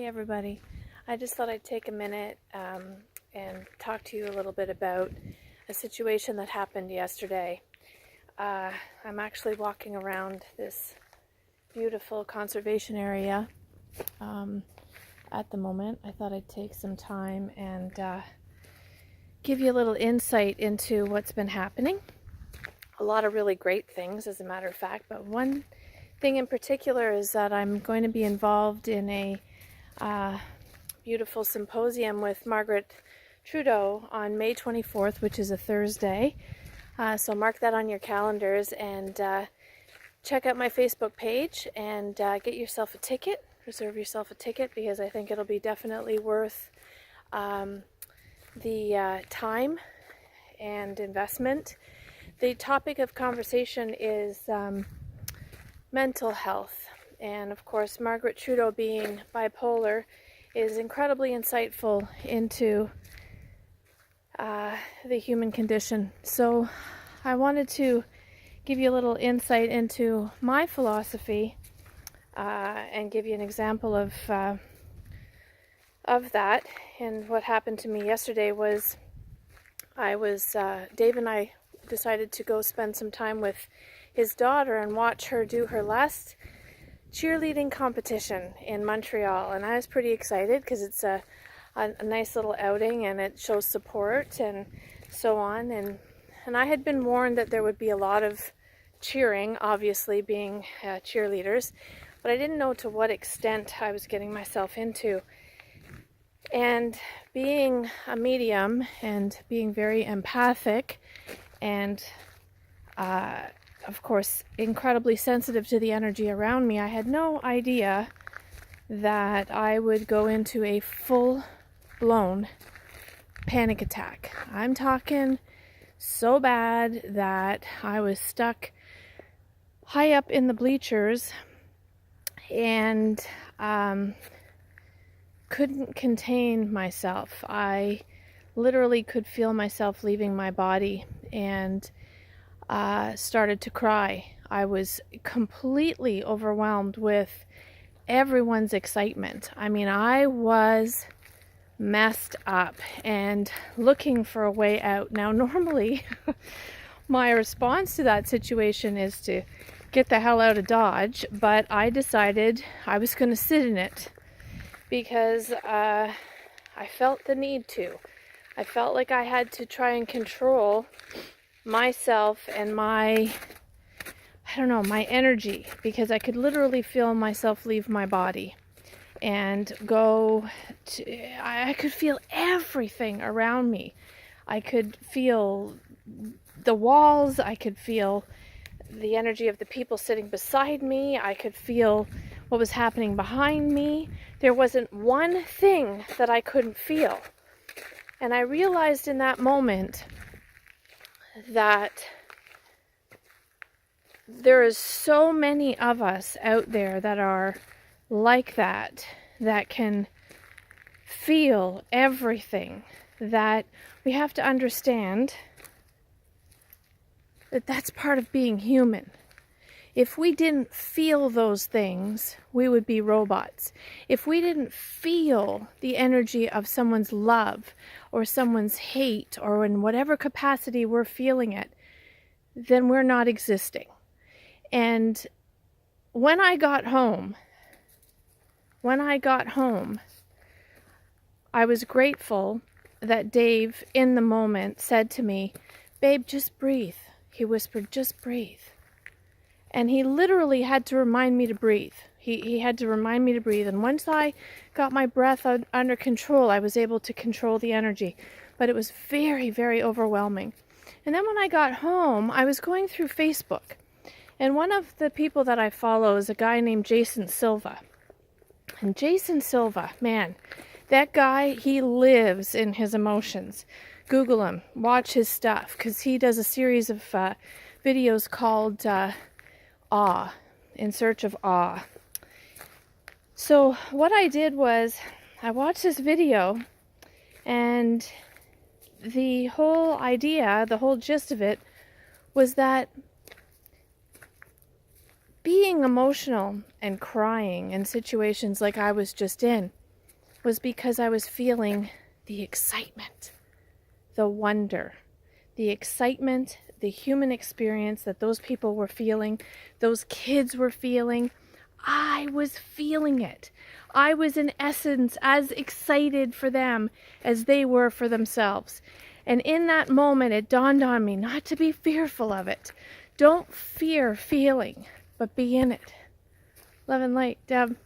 Hey everybody. I just thought I'd take a minute and talk to you a little bit about a situation that happened yesterday. I'm actually walking around this beautiful conservation area at the moment. I thought I'd take some time and give you a little insight into what's been happening. A lot of really great things, as a matter of fact, but one thing in particular is that I'm going to be involved in a beautiful symposium with Margaret Trudeau on May 24th, which is a Thursday. So mark that on your calendars and check out my Facebook page and get yourself a ticket, reserve yourself a ticket, because I think it'll be definitely worth the time and investment. The topic of conversation is mental health, and of course Margaret Trudeau, being bipolar, is incredibly insightful into the human condition. So I wanted to give you a little insight into my philosophy and give you an example of that. And what happened to me yesterday was Dave and I decided to go spend some time with his daughter and watch her do her last cheerleading competition in Montreal. And I was pretty excited because it's a nice little outing and it shows support and so on. And I had been warned that there would be a lot of cheering, obviously being cheerleaders, but I didn't know to what extent I was getting myself into. And being a medium and being very empathic and of course incredibly sensitive to the energy around me, I had no idea that I would go into a full-blown panic attack. I'm talking so bad that I was stuck high up in the bleachers and couldn't contain myself. I literally could feel myself leaving my body and started to cry. I was completely overwhelmed with everyone's excitement. I mean, I was messed up and looking for a way out. Now, normally my response to that situation is to get the hell out of Dodge, but I decided I was going to sit in it because I felt the need to. I felt like I had to try and control myself and my energy, because I could literally feel myself leave my body and go to, I could feel everything around me. I could feel the walls, I could feel the energy of the people sitting beside me, I could feel what was happening behind me. There wasn't one thing that I couldn't feel. And I realized in that moment that there is so many of us out there that are like that can feel everything, that we have to understand that that's part of being human. If we didn't feel those things, we would be robots. If we didn't feel the energy of someone's love or someone's hate, or in whatever capacity we're feeling it, then we're not existing. And when I got home, I was grateful that Dave, in the moment, said to me, "Babe, just breathe." He whispered, "Just breathe." And he literally had to remind me to breathe. He had to remind me to breathe. And once I got my breath under control, I was able to control the energy. But it was very, very overwhelming. And then when I got home, I was going through Facebook. And one of the people that I follow is a guy named Jason Silva. And Jason Silva, man, that guy, he lives in his emotions. Google him, watch his stuff, because he does a series of videos called Awe, In Search of Awe. So what I did was I watched this video, and the whole idea, the whole gist of it was that being emotional and crying in situations like I was just in was because I was feeling the excitement, the wonder, the excitement, the human experience that those people were feeling, those kids were feeling. I was feeling it. I was in essence as excited for them as they were for themselves. And in that moment, it dawned on me not to be fearful of it. Don't fear feeling, but be in it. Love and light, Deb.